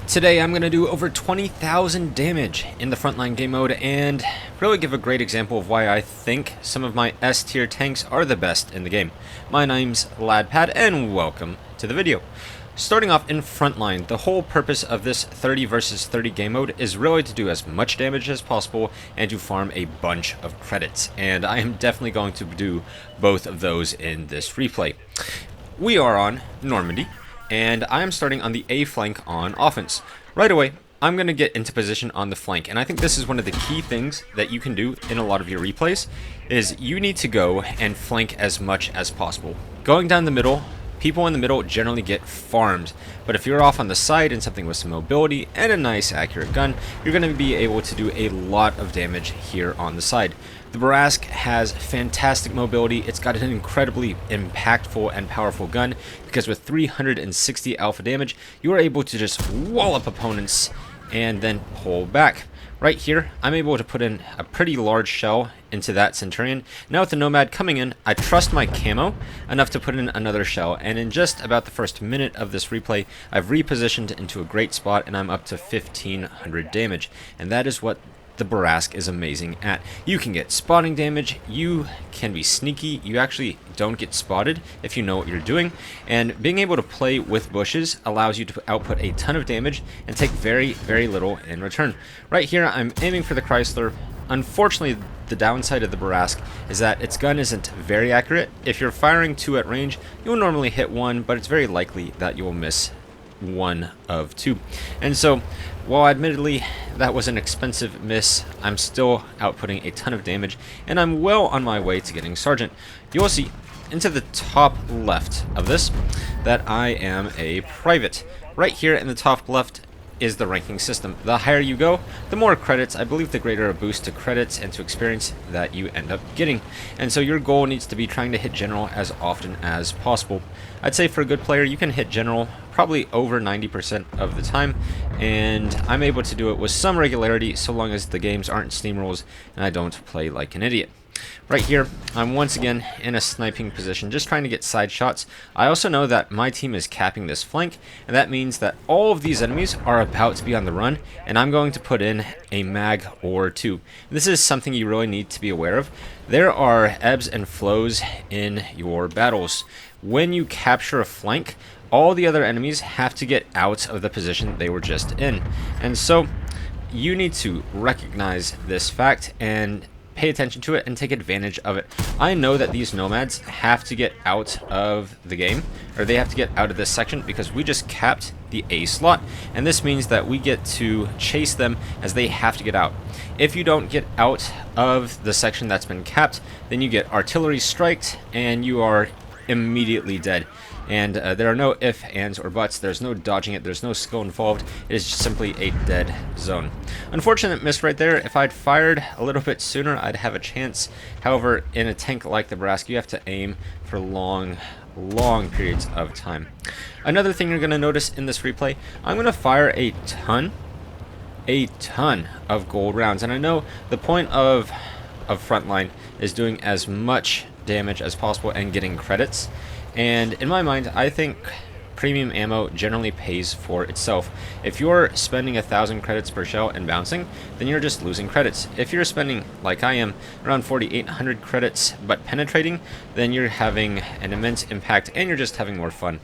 Today I'm going to do over 20,000 damage in the Frontline game mode and really give a great example of why I think some of my S tier tanks are the best in the game. My name's LadPad and welcome to the video. Starting off in Frontline, the whole purpose of this 30 versus 30 game mode is really to do as much damage as possible and to farm a bunch of credits, and I am definitely going to do both of those in this replay. We are on Normandy, and I am starting on the A flank on offense. Right away, I'm going to get into position on the flank, and I think this is one of the key things that you can do in a lot of your replays, is you need to go and flank as much as possible. Going down the middle, people in the middle generally get farmed, but if you're off on the side and something with some mobility and a nice accurate gun, you're going to be able to do a lot of damage here on the side. The Barask has fantastic mobility. It's got an incredibly impactful and powerful gun because with 360 alpha damage, you are able to just wallop opponents and then pull back. Right here, I'm able to put in a pretty large shell into that Centurion. Now with the Nomad coming in, I trust my camo enough to put in another shell, and in just about the first minute of this replay, I've repositioned into a great spot and I'm up to 1500 damage. And that is what the Barask is amazing at. You can get spotting damage, you can be sneaky, you actually don't get spotted if you know what you're doing, and being able to play with bushes allows you to output a ton of damage and take very, very little in return. Right here, I'm aiming for the Chrysler. Unfortunately, the downside of the Barask is that its gun isn't very accurate. If you're firing 2 at range, you'll normally hit 1, but it's very likely that you will miss 1 of 2. And so, while admittedly that was an expensive miss, I'm still outputting a ton of damage, and I'm well on my way to getting Sergeant. You will see into the top left of this that I am a private. Right here in the top left is the ranking system. The higher you go, the more credits, I believe the greater a boost to credits and to experience that you end up getting. And so your goal needs to be trying to hit general as often as possible. I'd say for a good player, you can hit general probably over 90% of the time, and I'm able to do it with some regularity so long as the games aren't steamrolls and I don't play like an idiot. Right here, I'm once again in a sniping position, just trying to get side shots. I also know that my team is capping this flank, and that means that all of these enemies are about to be on the run, and I'm going to put in a mag or 2. This is something you really need to be aware of. There are ebbs and flows in your battles. When you capture a flank, all the other enemies have to get out of the position they were just in. And so you need to recognize this fact and pay attention to it and take advantage of it. I know that these nomads have to get out of the game, or they have to get out of this section because we just capped the A slot, and this means that we get to chase them as they have to get out. If you don't get out of the section that's been capped, then you get artillery striked and you are immediately dead. And there are no ifs, ands, or buts. There's no dodging it. There's no skill involved. It is just simply a dead zone. Unfortunate miss right there. If I'd fired a little bit sooner, I'd have a chance. However, in a tank like the Barask, you have to aim for long periods of time. Another thing you're going to notice in this replay, I'm going to fire a ton of gold rounds. And I know the point of Frontline is doing as much damage as possible and getting credits. And in my mind, I think premium ammo generally pays for itself. If you're spending 1,000 credits per shell and bouncing, then you're just losing credits. If you're spending, like I am, around 4,800 credits but penetrating, then you're having an immense impact and you're just having more fun.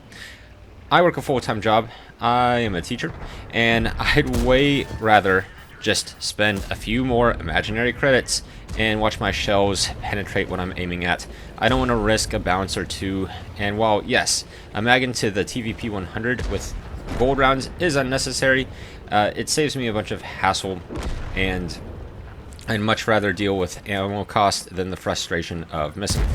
I work a full-time job. I am a teacher, and I'd way rather just spend a few more imaginary credits and watch my shells penetrate what I'm aiming at. I don't want to risk a bounce or 2, and while yes, a mag into the TVP 100 with gold rounds is unnecessary, it saves me a bunch of hassle, and I'd much rather deal with ammo cost than the frustration of missing.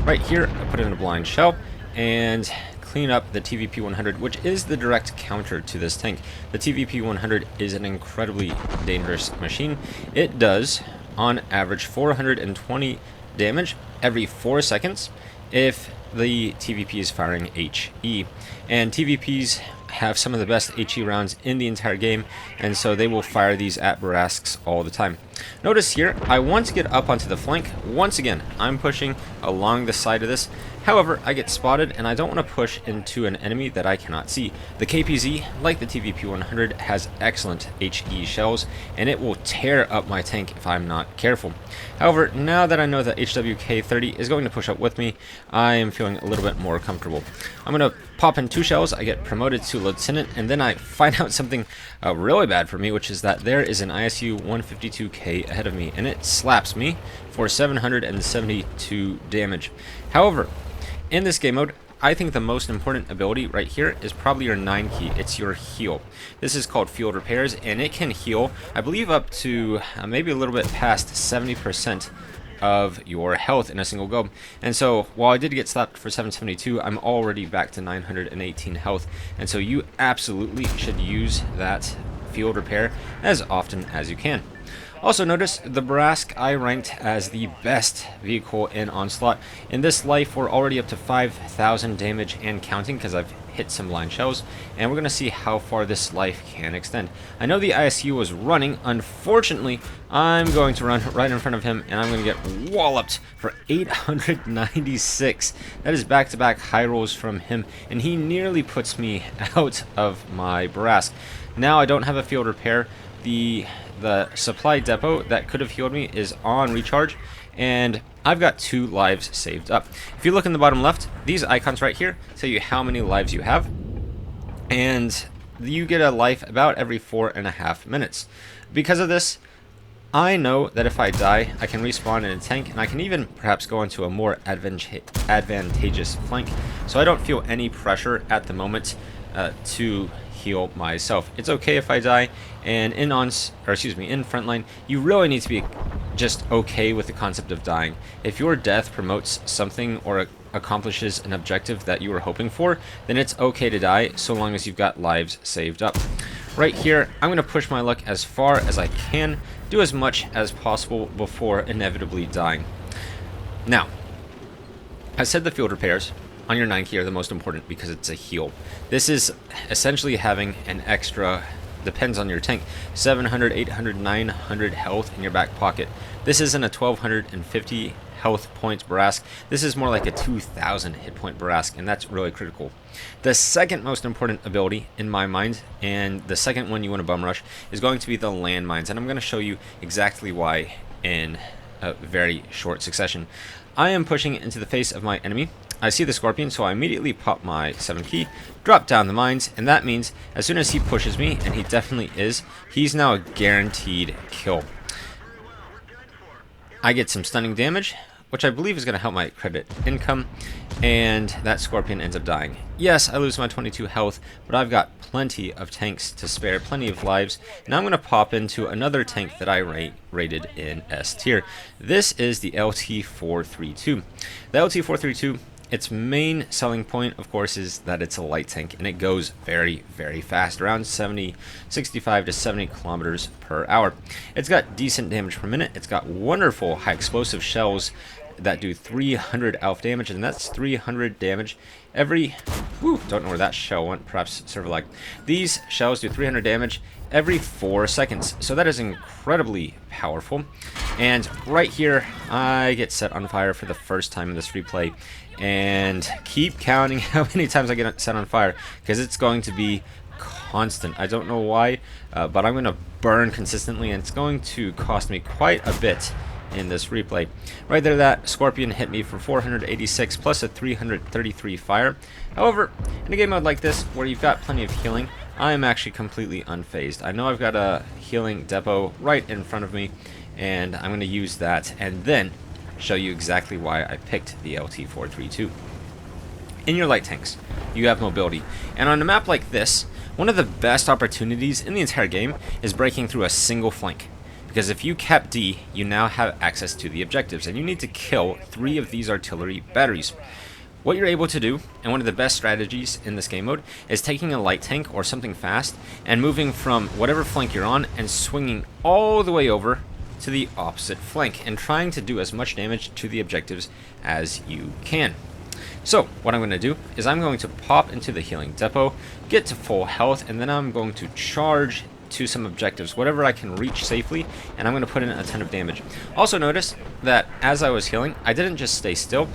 Right here, I put in a blind shell and clean up the TVP 100, which is the direct counter to this tank. The TVP 100 is an incredibly dangerous machine. It does, on average, 420 damage every 4 seconds if the TVP is firing HE. And TVPs have some of the best HE rounds in the entire game, and so they will fire these at Barasks all the time. Notice here, I want to get up onto the flank. Once again, I'm pushing along the side of this, However, I get spotted and I don't want to push into an enemy that I cannot see. The KPZ, like the TVP-100, has excellent HE shells and it will tear up my tank if I'm not careful. However, now that I know that HWK-30 is going to push up with me, I am feeling a little bit more comfortable. I'm going to pop in 2 shells, I get promoted to Lieutenant, and then I find out something really bad for me, which is that there is an ISU 152K ahead of me, and it slaps me for 772 damage. However, in this game mode, I think the most important ability right here is probably your 9 key. It's your heal. This is called Field Repairs, and it can heal, I believe, up to maybe a little bit past 70% of your health in a single go. And so while I did get slapped for 772, I'm already back to 918 health, and so you absolutely should use that field repair as often as you can. Also notice the Brask I ranked as the best vehicle in Onslaught. In this life we're already up to 5,000 damage and counting because I've hit some line shells, and we're going to see how far this life can extend. I know the ISU was running. Unfortunately, I'm going to run right in front of him and I'm going to get walloped for 896. That is back-to-back high rolls from him, and he nearly puts me out of my Brask. Now I don't have a field repair. The supply depot that could have healed me is on recharge, and I've got 2 lives saved up. If you look in the bottom left, these icons right here tell you how many lives you have, and you get a life about every 4.5 minutes. Because of this, I know that if I die, I can respawn in a tank, and I can even perhaps go into a more advantageous flank, so I don't feel any pressure at the moment to heal myself. It's okay if I die, and in Frontline, you really need to be just okay with the concept of dying. If your death promotes something or accomplishes an objective that you were hoping for, then it's okay to die so long as you've got lives saved up. Right here, I'm going to push my luck as far as I can, do as much as possible before inevitably dying. Now, I said the field repairs on your 9 key are the most important because it's a heal. This is essentially having an extra, depends on your tank, 700, 800, 900 health in your back pocket. This isn't a 1250 health point Brask. This is more like a 2000 hit point Brask, and that's really critical. The second most important ability in my mind, and the second one you want to bum rush, is going to be the landmines, and I'm going to show you exactly why in a very short succession. I am pushing into the face of my enemy. I see the Scorpion, so I immediately pop my 7 key, drop down the mines, and that means as soon as he pushes me, and he definitely is, he's now a guaranteed kill. I get some stunning damage, which I believe is going to help my credit income, and that Scorpion ends up dying. Yes, I lose my 22 health, but I've got plenty of tanks to spare, plenty of lives. Now I'm going to pop into another tank that I rated in S tier. This is the LT-432. The LT-432, its main selling point, of course, is that it's a light tank, and it goes very, very fast, around 65 to 70 kilometers per hour. It's got decent damage per minute. It's got wonderful high explosive shells that do 300 ALF damage, and that's 300 damage every, don't know where that shell went, perhaps server lag. These shells do 300 damage every 4 seconds, so that is incredibly powerful. And right here, I get set on fire for the first time in this replay, and keep counting how many times I get set on fire, because it's going to be constant. I don't know why, but I'm going to burn consistently, and it's going to cost me quite a bit in this replay. Right there, that Scorpion hit me for 486 plus a 333 fire. However, in a game mode like this, where you've got plenty of healing, I am actually completely unfazed. I know I've got a healing depot right in front of me, and I'm going to use that and then show you exactly why I picked the LT-432. In your light tanks, you have mobility, and on a map like this, one of the best opportunities in the entire game is breaking through a single flank. Because if you cap D, you now have access to the objectives, and you need to kill 3 of these artillery batteries. What you're able to do, and one of the best strategies in this game mode, is taking a light tank or something fast, and moving from whatever flank you're on, and swinging all the way over to the opposite flank, and trying to do as much damage to the objectives as you can. So, what I'm going to do is I'm going to pop into the healing depot, get to full health, and then I'm going to charge to some objectives, whatever I can reach safely, and I'm going to put in a ton of damage. Also notice that as I was healing, I didn't just stay still.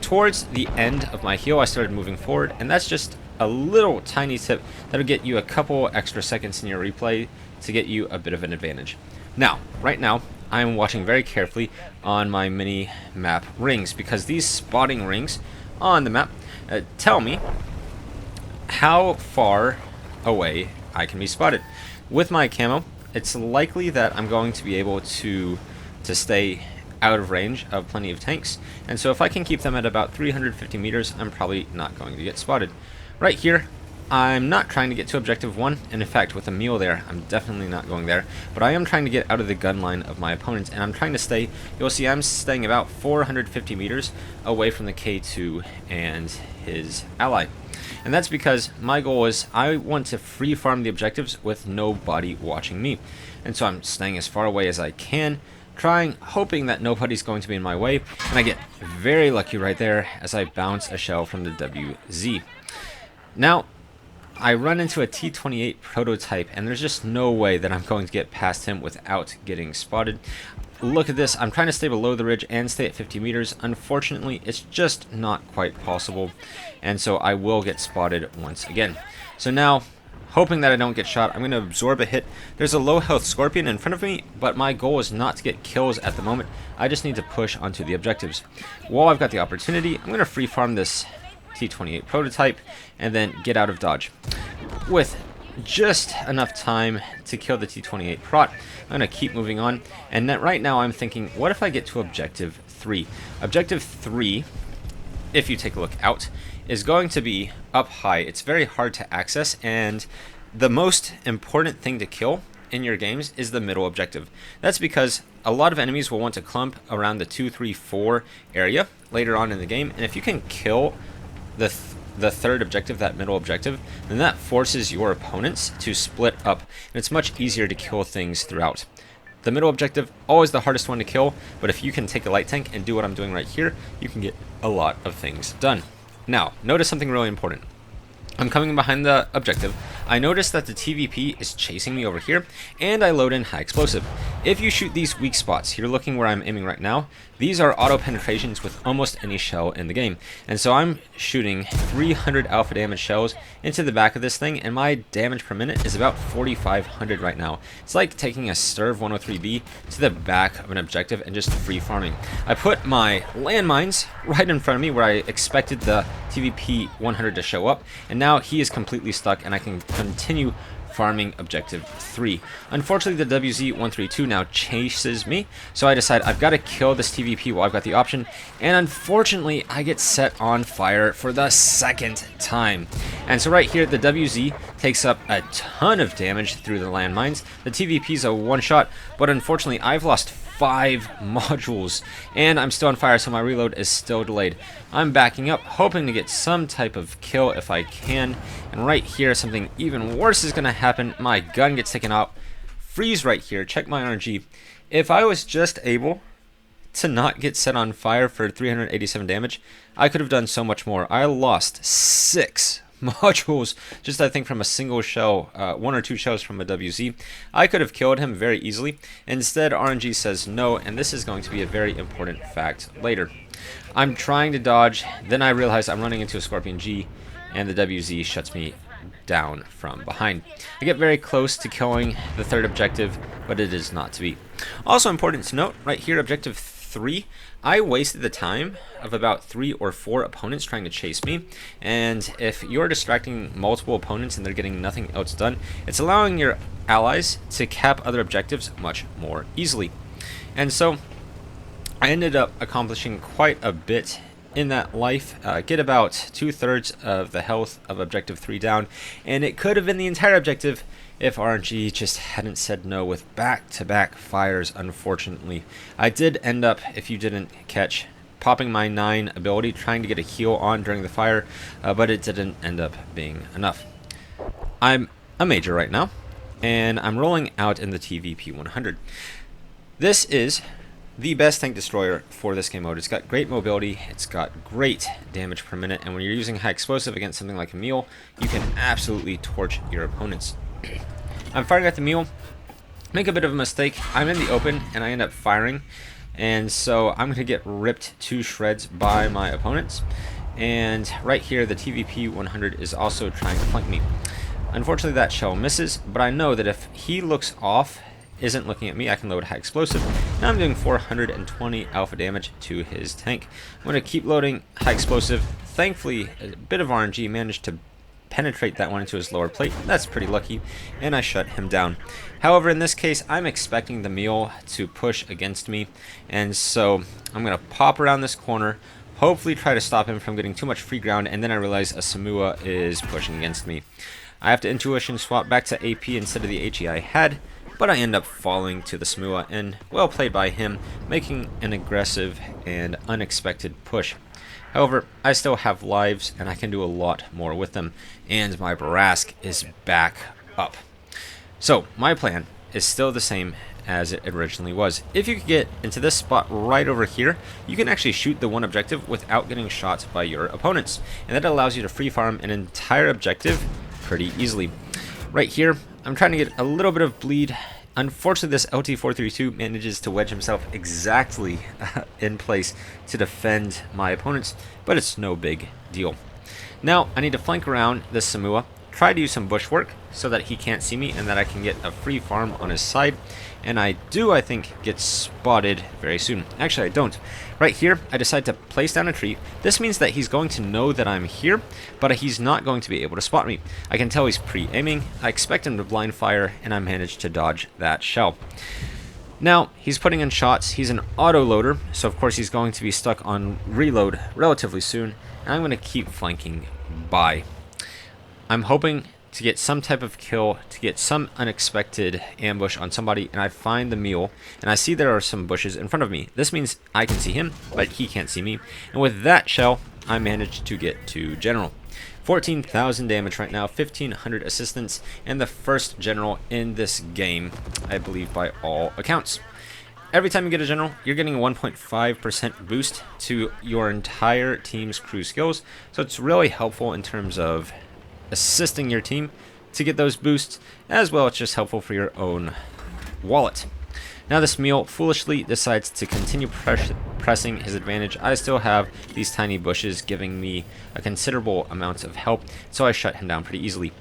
towards the end of my heal, I started moving forward, and that's just a little tiny tip that'll get you a couple extra seconds in your replay to get you a bit of an advantage. Now, right now, I'm watching very carefully on my mini map rings, because these spotting rings on the map tell me how far away I can be spotted. With my camo, it's likely that I'm going to be able to stay out of range of plenty of tanks, and so if I can keep them at about 350 meters, I'm probably not going to get spotted. Right here, I'm not trying to get to objective 1, and in fact with a mule there, I'm definitely not going there, but I am trying to get out of the gun line of my opponents, and I'm trying to stay, you'll see I'm staying about 450 meters away from the K2 and his ally. And that's because my goal is I want to free farm the objectives with nobody watching me. And so I'm staying as far away as I can, hoping that nobody's going to be in my way, and I get very lucky right there as I bounce a shell from the WZ. Now, I run into a T-28 prototype, and there's just no way that I'm going to get past him without getting spotted. Look at this, I'm trying to stay below the ridge and stay at 50 meters. Unfortunately, it's just not quite possible, and so I will get spotted once again. So now, hoping that I don't get shot, I'm going to absorb a hit. There's a low health Scorpion in front of me, but my goal is not to get kills at the moment. I just need to push onto the objectives. While I've got the opportunity, I'm going to free farm this T-28 prototype and then get out of dodge. With just enough time to kill the T-28 prot, I'm going to keep moving on, and right now I'm thinking, what if I get to objective 3? Objective 3, if you take a look out, is going to be up high. It's very hard to access, and the most important thing to kill in your games is the middle objective. That's because a lot of enemies will want to clump around the 2, 3, 4 area later on in the game, and if you can kill the third objective, that middle objective, then that forces your opponents to split up, and it's much easier to kill things throughout. The middle objective, always the hardest one to kill, but if you can take a light tank and do what I'm doing right here, you can get a lot of things done. Now, notice something really important. I'm coming behind the objective. I notice that the TVP is chasing me over here, and I load in high explosive. If you shoot these weak spots, you're looking where I'm aiming right now, these are auto penetrations with almost any shell in the game. And so I'm shooting 300 alpha damage shells into the back of this thing, and my damage per minute is about 4,500 right now. It's like taking a Sturv 103B to the back of an objective and just free farming. I put my landmines right in front of me where I expected the TVP 100 to show up, and now he is completely stuck, and I can continue farming objective 3. Unfortunately, the WZ-132 now chases me, so I decide I've got to kill this TVP while I've got the option, and unfortunately, I get set on fire for the second time. And so right here, the WZ takes up a ton of damage through the landmines. The TVP's a one-shot, but unfortunately, I've lost 5 modules, and I'm still on fire, so my reload is still delayed. I'm backing up, hoping to get some type of kill if I can, and right here, something even worse is going to happen. My gun gets taken out. Freeze right here. Check my RNG. If I was just able to not get set on fire for 387 damage, I could have done so much more. I lost 6 modules just I think from a single shell, 1 or 2 shells from a WZ. I could have killed him very easily. Instead, RNG says no, and this is going to be a very important fact later. I'm trying to dodge, then I realize I'm running into a Scorpion G, and the WZ shuts me down from behind. I get very close to killing the third objective, but it is not to be. Also important to note, right here, objective 3, I wasted the time of about 3 or 4 opponents trying to chase me, and if you're distracting multiple opponents and they're getting nothing else done, it's allowing your allies to cap other objectives much more easily. And so I ended up accomplishing quite a bit in that life, get about 2/3 of the health of objective 3 down, and it could have been the entire objective if RNG just hadn't said no with back-to-back fires, unfortunately. I did end up, if you didn't catch, popping my 9 ability, trying to get a heal on during the fire, but it didn't end up being enough. I'm a major right now, and I'm rolling out in the TVP 100. This is the best tank destroyer for this game mode. It's got great mobility, it's got great damage per minute, and when you're using high explosive against something like a mule, you can absolutely torch your opponents. I'm firing at the mule, make a bit of a mistake, I'm in the open, and I end up firing, and so I'm going to get ripped to shreds by my opponents. And right here, the TVP 100 is also trying to flank me. Unfortunately, that shell misses, but I know that if he looks off, isn't looking at me, I can load high explosive. Now I'm doing 420 alpha damage to his tank. I'm going to keep loading high explosive. Thankfully, a bit of RNG managed to penetrate that one into his lower plate. That's pretty lucky, and I shut him down. However, in this case, I'm expecting the mule to push against me, and so I'm going to pop around this corner, hopefully try to stop him from getting too much free ground, and then I realize a Samua is pushing against me. I have to intuition swap back to AP instead of the HE I had, but I end up falling to the Samua, and well played by him, making an aggressive and unexpected push. However, I still have lives, and I can do a lot more with them, and my Barask is back up. So, my plan is still the same as it originally was. If you could get into this spot right over here, you can actually shoot the one objective without getting shot by your opponents, and that allows you to free farm an entire objective pretty easily. Right here, I'm trying to get a little bit of bleed. Unfortunately, this LT-432 manages to wedge himself exactly in place to defend my opponents, but it's no big deal. Now, I need to flank around this Samua, try to use some bush work so that he can't see me and that I can get a free farm on his side. And I do, I think, get spotted very soon. Actually, I don't. Right here, I decide to place down a tree. This means that he's going to know that I'm here, but he's not going to be able to spot me. I can tell he's pre-aiming. I expect him to blind fire, and I managed to dodge that shell. Now, he's putting in shots. He's an auto-loader, so of course he's going to be stuck on reload relatively soon, and I'm going to keep flanking by. I'm hoping to get some type of kill, to get some unexpected ambush on somebody, and I find the mule, and I see there are some bushes in front of me. This means I can see him, but he can't see me, and with that shell, I managed to get to general. 14,000 damage right now, 1,500 assistance, and the first general in this game, I believe by all accounts. Every time you get a general, you're getting a 1.5% boost to your entire team's crew skills, so it's really helpful in terms of assisting your team to get those boosts, as well it's just helpful for your own wallet. Now this mule foolishly decides to continue pressing his advantage. I still have these tiny bushes giving me a considerable amount of help, so I shut him down pretty easily.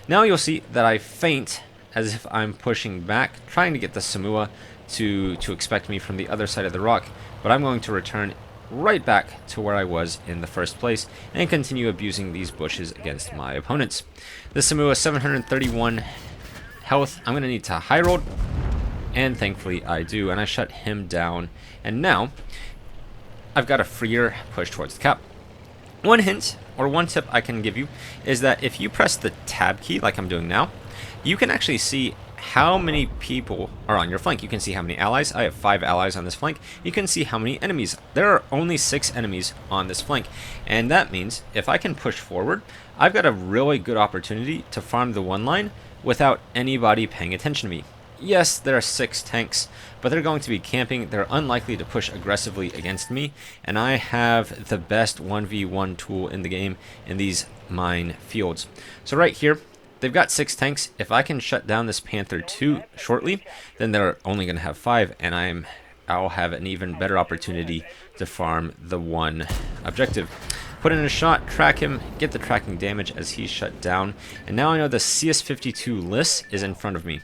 Now you'll see that I feint as if I'm pushing back, trying to get the Samua to expect me from the other side of the rock, but I'm going to return right back to where I was in the first place and continue abusing these bushes against my opponents. This Samua 731 health. I'm going to need to high roll, and thankfully I do, and I shut him down, and now I've got a freer push towards the cap. One hint or one tip I can give you is that if you press the tab key like I'm doing now, you can actually see how many people are on your flank. You can see how many allies. I have 5 allies on this flank. You can see how many enemies. There are only 6 enemies on this flank, and that means if I can push forward, I've got a really good opportunity to farm the one line without anybody paying attention to me. Yes, there are 6 tanks, but they're going to be camping. They're unlikely to push aggressively against me, and I have the best 1v1 tool in the game in these mine fields. So right here, they've got 6 tanks. If I can shut down this Panther 2 shortly, then they're only going to have 5, and I'll have an even better opportunity to farm the one objective. Put in a shot, track him, get the tracking damage as he's shut down, and now I know the CS52 Liss is in front of me.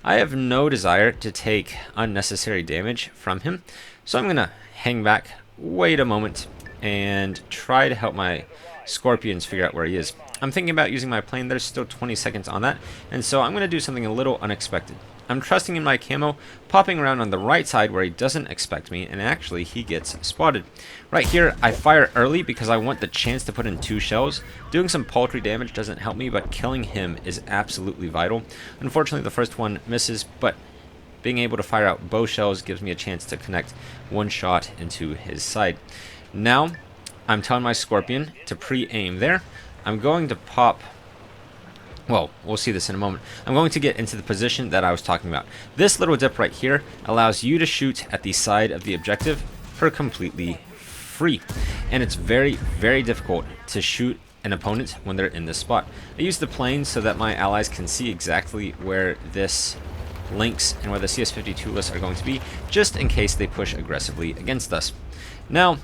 I have no desire to take unnecessary damage from him, so I'm going to hang back, wait a moment, and try to help my Scorpions figure out where he is. I'm thinking about using my plane. There's still 20 seconds on that, and so I'm going to do something a little unexpected. I'm trusting in my camo, popping around on the right side where he doesn't expect me, and actually he gets spotted. Right here, I fire early because I want the chance to put in 2 shells. Doing some paltry damage doesn't help me, but killing him is absolutely vital. Unfortunately, the first one misses, but being able to fire out both shells gives me a chance to connect 1 shot into his side. Now, I'm telling my Scorpion to pre-aim there. I'm going to pop... Well, we'll see this in a moment. I'm going to get into the position that I was talking about. This little dip right here allows you to shoot at the side of the objective for completely free. And it's very, very difficult to shoot an opponent when they're in this spot. I use the plane so that my allies can see exactly where this links and where the CS52 lists are going to be, just in case they push aggressively against us. Now,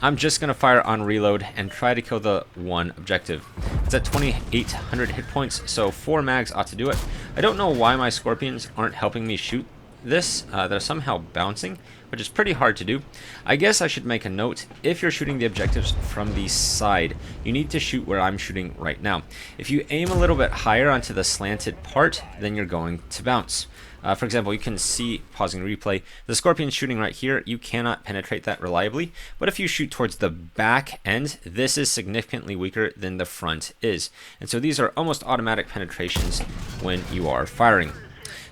I'm just going to fire on reload and try to kill the one objective. It's at 2,800 hit points, so 4 mags ought to do it. I don't know why my Scorpions aren't helping me shoot this. They're somehow bouncing, which is pretty hard to do. I guess I should make a note: if you're shooting the objectives from the side, you need to shoot where I'm shooting right now. If you aim a little bit higher onto the slanted part, then you're going to bounce. For example, you can see, pausing replay, the Scorpion's shooting right here. You cannot penetrate that reliably, but if you shoot towards the back end, this is significantly weaker than the front is. And so these are almost automatic penetrations when you are firing.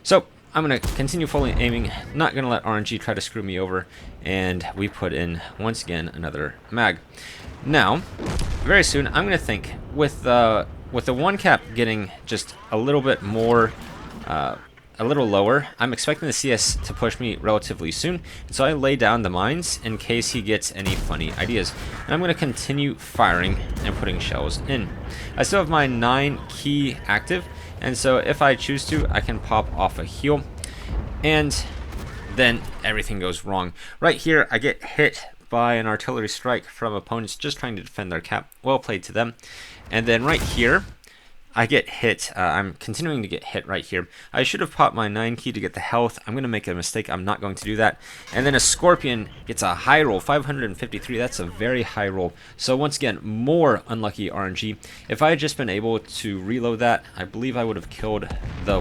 So I'm going to continue fully aiming, not going to let RNG try to screw me over, and we put in, once again, another mag. Now, very soon, I'm going to think, with the one cap getting just a little bit more, a little lower, I'm expecting the CS to push me relatively soon, and so I lay down the mines in case he gets any funny ideas. And I'm going to continue firing and putting shells in. I still have my 9 key active, and so if I choose to, I can pop off a heal, and then everything goes wrong. Right here, I get hit by an artillery strike from opponents just trying to defend their cap. Well played to them. And then right here, I get hit. I'm continuing to get hit right here. I should have popped my 9 key to get the health. I'm going to make a mistake. I'm not going to do that. And then a Scorpion gets a high roll, 553. That's a very high roll. So once again, more unlucky RNG. If I had just been able to reload that, I believe I would have killed the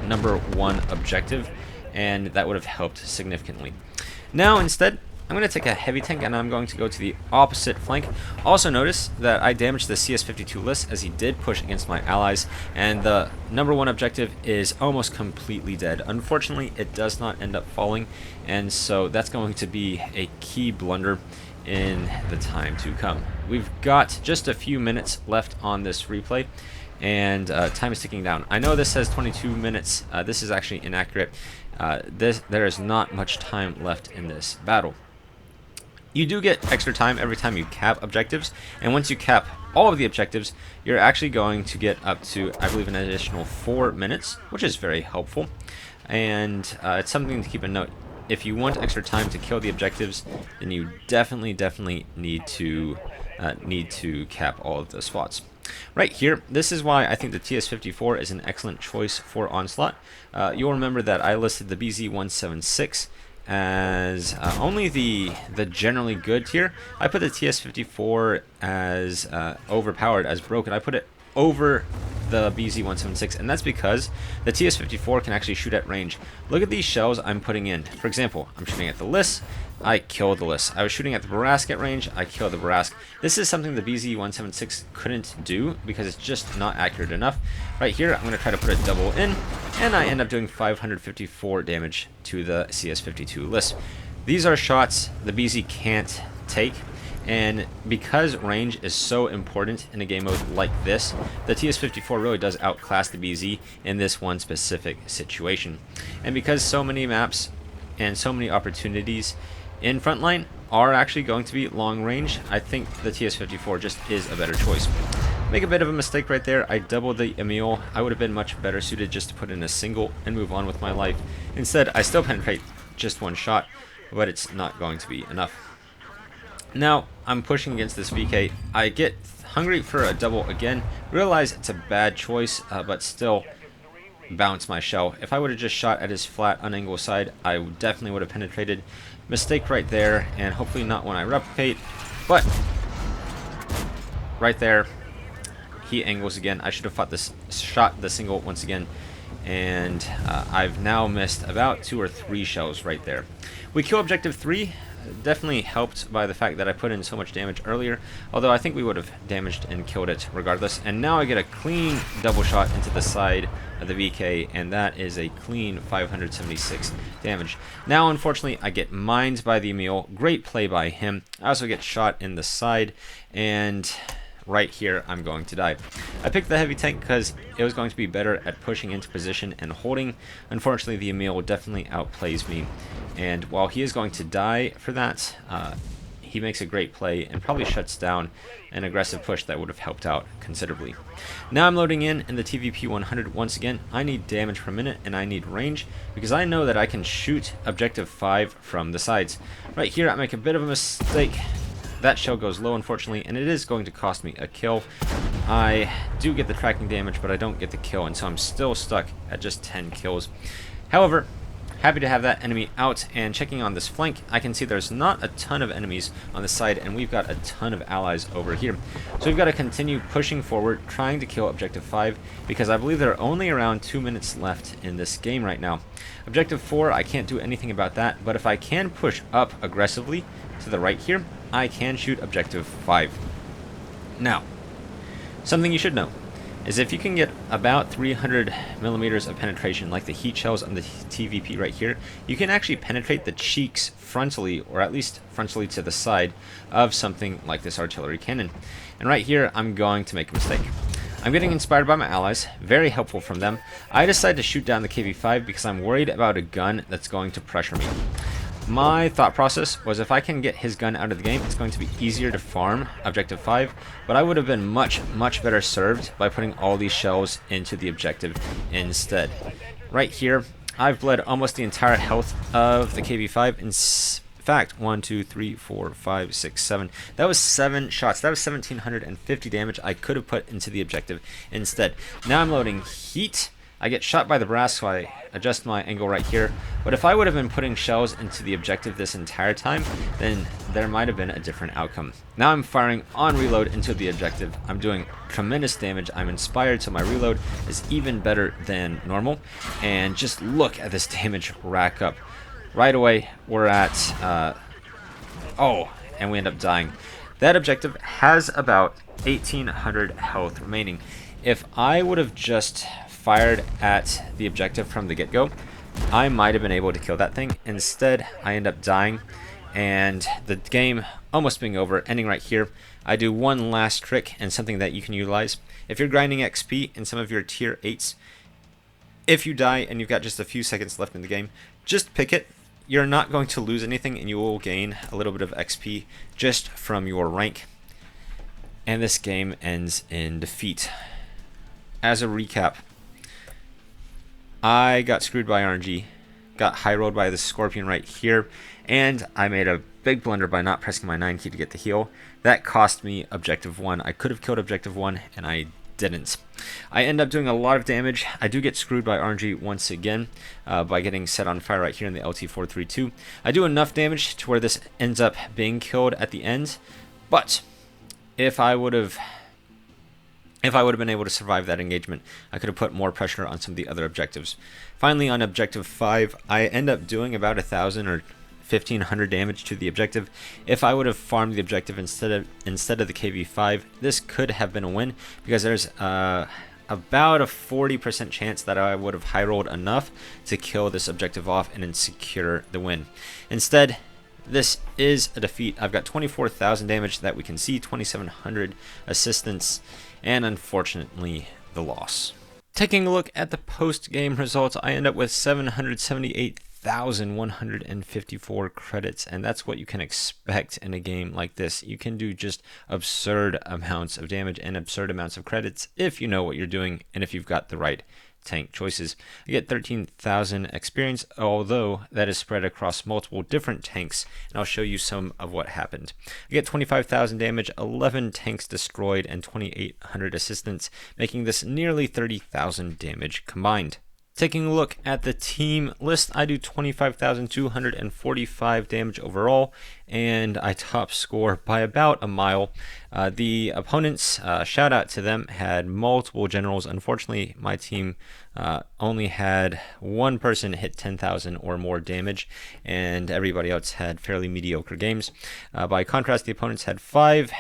#1 objective, and that would have helped significantly. Now instead, I'm going to take a heavy tank and I'm going to go to the opposite flank. Also notice that I damaged the CS52 list as he did push against my allies, and the #1 objective is almost completely dead. Unfortunately, it does not end up falling, and so that's going to be a key blunder in the time to come. We've got just a few minutes left on this replay, and time is ticking down. I know this says 22 minutes. This is actually inaccurate. There is not much time left in this battle. You do get extra time every time you cap objectives, and once you cap all of the objectives, you're actually going to get up to, I believe, an additional 4 minutes, which is very helpful. And it's something to keep in note. If you want extra time to kill the objectives, then you definitely need to cap all of the spots. Right here, this is why I think the TS54 is an excellent choice for Onslaught. You'll remember that I listed the BZ176 as only the generally good tier. I put the TS54 as overpowered, as broken. I put it over the BZ176, and that's because the TS54 can actually shoot at range. Look at these shells I'm putting in. For example, I'm shooting at the Lys, I killed the Lys. I was shooting at the Barask at range, I killed the Barask. This is something the BZ176 couldn't do because it's just not accurate enough. Right here, I'm going to try to put a double in, and I end up doing 554 damage to the CS52 Lys. These are shots the BZ can't take, and because range is so important in a game mode like this, the TS54 really does outclass the BZ in this one specific situation. And because so many maps and so many opportunities in Frontline are actually going to be long range, I think the TS54 just is a better choice. Make a bit of a mistake right there. I doubled the Emil. I would have been much better suited just to put in a single and move on with my life. Instead, I still penetrate just one shot, but it's not going to be enough. Now, I'm pushing against this VK. I get hungry for a double again, realize it's a bad choice, but still bounce my shell. If I would have just shot at his flat unangled side, I definitely would have penetrated. Mistake right there, and hopefully not when I replicate, but right there, he angles again. I should have shot the single once again, and I've now missed about 2 or 3 shells right there. We kill objective 3. Definitely helped by the fact that I put in so much damage earlier, although I think we would have damaged and killed it regardless. And now I get a clean double shot into the side of the VK, and that is a clean 576 damage. Now, unfortunately, I get mined by the Emil. Great play by him. I also get shot in the side, and right here, I'm going to die. I picked the heavy tank because it was going to be better at pushing into position and holding. Unfortunately, the Emil definitely outplays me, and while he is going to die for that, he makes a great play and probably shuts down an aggressive push that would have helped out considerably. Now I'm loading in the TVP 100 once again. I need damage per minute and I need range because I know that I can shoot objective 5 from the sides. Right here I make a bit of a mistake. That shell goes low, unfortunately, and it is going to cost me a kill. I do get the tracking damage, but I don't get the kill, and so I'm still stuck at just 10 kills. However, happy to have that enemy out, and checking on this flank, I can see there's not a ton of enemies on the side, and we've got a ton of allies over here. So we've got to continue pushing forward, trying to kill Objective 5, because I believe there are only around 2 minutes left in this game right now. Objective 4, I can't do anything about that, but if I can push up aggressively to the right here, I can shoot Objective 5. Now, something you should know is if you can get about 300 millimeters of penetration, like the heat shells on the TVP right here, you can actually penetrate the cheeks frontally, or at least frontally to the side, of something like this artillery cannon. And right here, I'm going to make a mistake. I'm getting inspired by my allies, very helpful from them. I decide to shoot down the KV-5 because I'm worried about a gun that's going to pressure me. My thought process was if I can get his gun out of the game, it's going to be easier to farm Objective 5, but I would have been much better served by putting all these shells into the objective instead. Right here, I've bled almost the entire health of the KV-5. In fact, 1, 2, 3, 4, 5, 6, 7. That was 7 shots. That was 1,750 damage I could have put into the objective instead. Now I'm loading heat. I get shot by the brass, so I adjust my angle right here. But if I would have been putting shells into the objective this entire time, then there might have been a different outcome. Now I'm firing on reload into the objective. I'm doing tremendous damage. I'm inspired, so my reload is even better than normal. And just look at this damage rack up. Right away, we're at... and we end up dying. That objective has about 1,800 health remaining. If I would have just fired at the objective from the get-go, I might have been able to kill that thing. Instead, I end up dying, and the game almost being over, ending right here. I do one last trick, and something that you can utilize. If you're grinding XP in some of your tier 8s, if you die and you've got just a few seconds left in the game, just pick it. You're not going to lose anything, and you will gain a little bit of XP just from your rank. And this game ends in defeat. As a recap, I got screwed by RNG, got high rolled by the Scorpion right here, and I made a big blunder by not pressing my 9 key to get the heal. That cost me Objective 1. I could have killed Objective 1, and I didn't. I end up doing a lot of damage. I do get screwed by RNG once again by getting set on fire right here in the LT-432. I do enough damage to where this ends up being killed at the end, but if I would have been able to survive that engagement, I could have put more pressure on some of the other objectives. Finally, on Objective 5, I end up doing about 1,000 or 1,500 damage to the objective. If I would have farmed the objective instead of the KV-5, this could have been a win, because there's about a 40% chance that I would have high rolled enough to kill this objective off and then secure the win. Instead, this is a defeat. I've got 24,000 damage that we can see, 2,700 assistance, and unfortunately the loss. Taking a look at the post-game results, I end up with 778,154 credits, and that's what you can expect in a game like this. You can do just absurd amounts of damage and absurd amounts of credits if you know what you're doing and if you've got the right tank choices. I get 13,000 experience, although that is spread across multiple different tanks, and I'll show you some of what happened. I get 25,000 damage, 11 tanks destroyed, and 2,800 assistance, making this nearly 30,000 damage combined. Taking a look at the team list, I do 25,245 damage overall, and I top score by about a mile. The opponents, shout out to them, had multiple generals. Unfortunately, my team only had one person hit 10,000 or more damage, and everybody else had fairly mediocre games. By contrast, the opponents had 5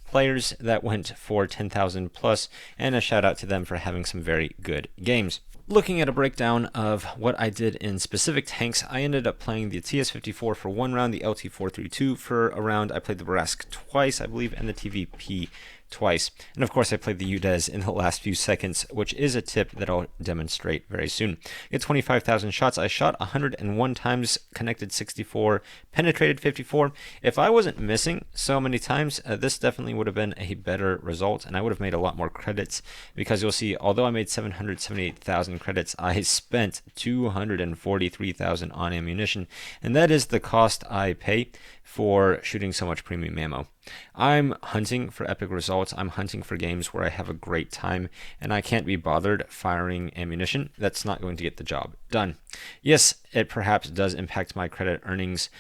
players that went for 10,000 plus, and a shout out to them for having some very good games. Looking at a breakdown of what I did in specific tanks, I ended up playing the TS-54 for 1 round, the LT-432 for a round. I played the Barask twice, I believe, and the TVP twice. And of course, I played the UDES in the last few seconds, which is a tip that I'll demonstrate very soon. Get 25,000 shots. I shot 101 times, connected 64, penetrated 54. If I wasn't missing so many times, this definitely would have been a better result, and I would have made a lot more credits, because you'll see, although I made 778,000 credits, I spent 243,000 on ammunition, and that is the cost I pay for shooting so much premium ammo. I'm hunting for epic results. I'm hunting for games where I have a great time, and I can't be bothered firing ammunition. That's not going to get the job done. Yes, it perhaps does impact my credit earnings,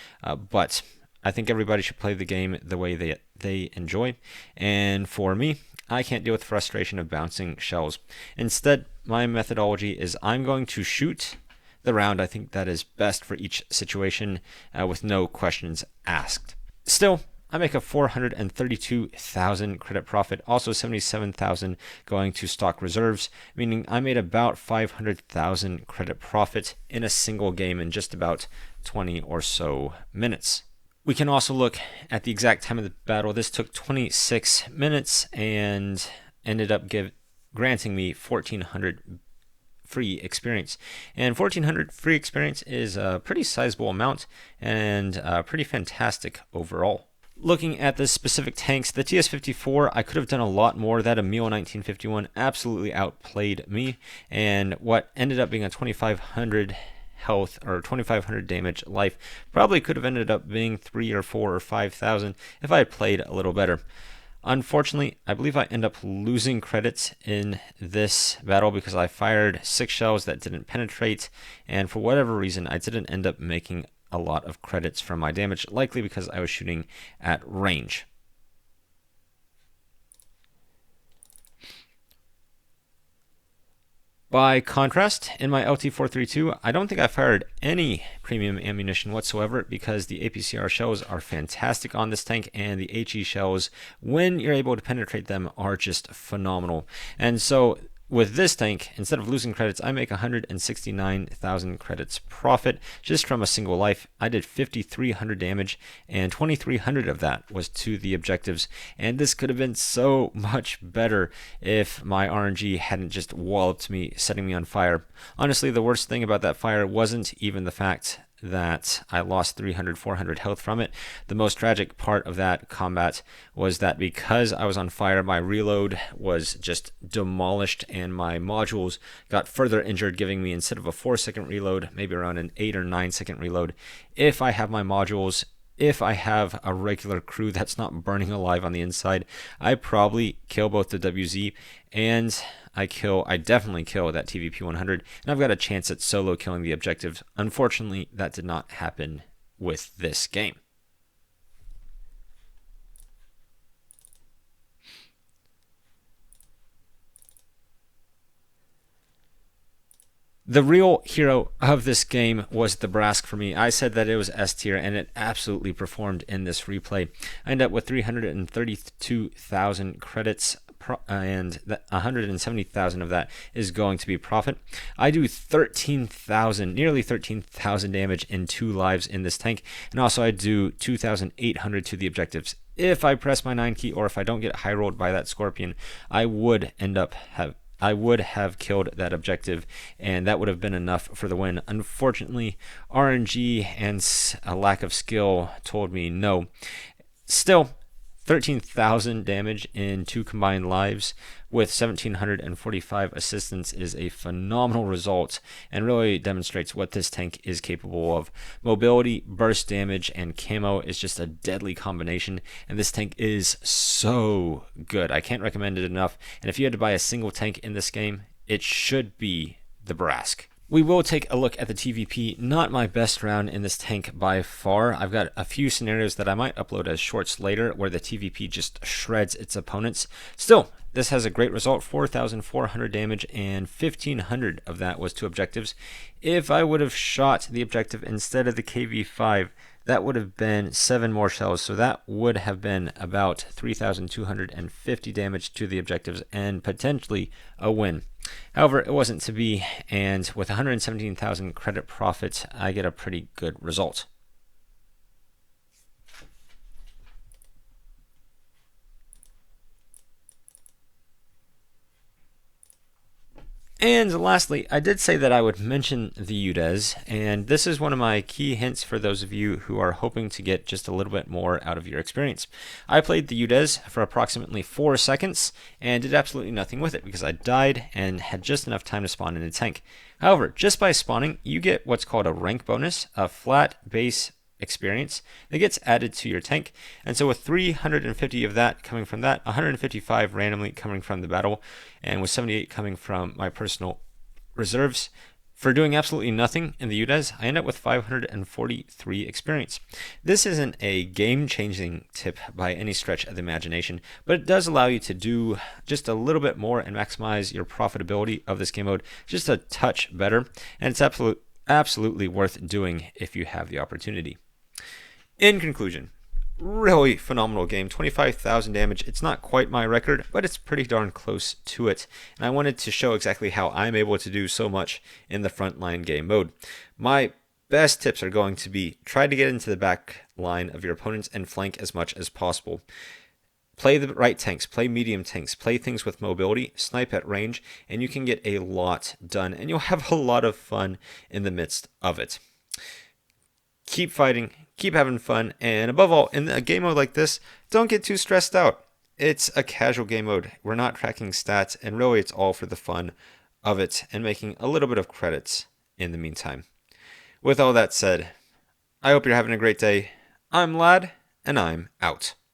but I think everybody should play the game the way they enjoy. And for me, I can't deal with the frustration of bouncing shells. Instead, my methodology is I'm going to shoot the round I think that is best for each situation, with no questions asked. Still, I make a 432,000 credit profit, also 77,000 going to stock reserves, meaning I made about 500,000 credit profit in a single game in just about 20 or so minutes. We can also look at the exact time of the battle. This took 26 minutes and ended up granting me 1,400 free experience. And 1,400 free experience is a pretty sizable amount and pretty fantastic overall. Looking at the specific tanks, the TS-54, I could have done a lot more. That Emil 1951 absolutely outplayed me, and what ended up being a 2,500 health or 2,500 damage life probably could have ended up being 3 or 4 or 5,000 if I had played a little better. Unfortunately, I believe I end up losing credits in this battle because I fired 6 shells that didn't penetrate, and for whatever reason I didn't end up making a lot of credits from my damage, likely because I was shooting at range. By contrast, in my LT-432, I don't think I fired any premium ammunition whatsoever because the APCR shells are fantastic on this tank, and the HE shells, when you're able to penetrate them, are just phenomenal. And so with this tank, instead of losing credits, I make 169,000 credits profit just from a single life. I did 5,300 damage, and 2,300 of that was to the objectives. And this could have been so much better if my RNG hadn't just walloped me, setting me on fire. Honestly, the worst thing about that fire wasn't even the fact that I lost 300, 400 health from it. The most tragic part of that combat was that because I was on fire, my reload was just demolished and my modules got further injured, giving me, instead of a 4-second reload, maybe around an 8 or 9-second reload. If I have my modules, if I have a regular crew that's not burning alive on the inside, I probably kill both the WZ and I definitely kill that TVP 100, and I've got a chance at solo killing the objectives. Unfortunately, that did not happen with this game. The real hero of this game was the Brask for me. I said that it was S tier, and it absolutely performed in this replay. I ended up with 332,000 credits, and 170,000 of that is going to be profit. I do 13,000, nearly 13,000 damage in 2 lives in this tank, and also I do 2,800 to the objectives. If I press my 9 key, or if I don't get high rolled by that Scorpion, I would have killed that objective, and that would have been enough for the win. Unfortunately, RNG and a lack of skill told me no. Still, 13,000 damage in 2 combined lives with 1,745 assistance is a phenomenal result and really demonstrates what this tank is capable of. Mobility, burst damage, and camo is just a deadly combination, and this tank is so good. I can't recommend it enough, and if you had to buy a single tank in this game, it should be the Brask. We will take a look at the TVP. Not my best round in this tank by far. I've got a few scenarios that I might upload as shorts later where the TVP just shreds its opponents. Still, this has a great result, 4,400 damage, and 1,500 of that was to objectives. If I would have shot the objective instead of the KV-5, that would have been 7 more shells, so that would have been about 3,250 damage to the objectives and potentially a win. However, it wasn't to be, and with 117,000 credit profit, I get a pretty good result. And lastly, I did say that I would mention the UDES, and this is one of my key hints for those of you who are hoping to get just a little bit more out of your experience. I played the UDES for approximately 4 seconds and did absolutely nothing with it because I died and had just enough time to spawn in a tank. However, just by spawning, you get what's called a rank bonus, a flat base experience that gets added to your tank. And so with 350 of that coming from that, 155 randomly coming from the battle, and with 78 coming from my personal reserves, for doing absolutely nothing in the UDES, I end up with 543 experience. This isn't a game-changing tip by any stretch of the imagination, but it does allow you to do just a little bit more and maximize your profitability of this game mode just a touch better, and it's absolutely worth doing if you have the opportunity. In conclusion, really phenomenal game, 25,000 damage. It's not quite my record, but it's pretty darn close to it. And I wanted to show exactly how I'm able to do so much in the frontline game mode. My best tips are going to be try to get into the back line of your opponents and flank as much as possible. Play the right tanks, play medium tanks, play things with mobility, snipe at range, and you can get a lot done, and you'll have a lot of fun in the midst of it. Keep fighting, keep having fun, and above all, in a game mode like this, don't get too stressed out. It's a casual game mode. We're not tracking stats, and really it's all for the fun of it and making a little bit of credits in the meantime. With all that said, I hope you're having a great day. I'm Lad, and I'm out.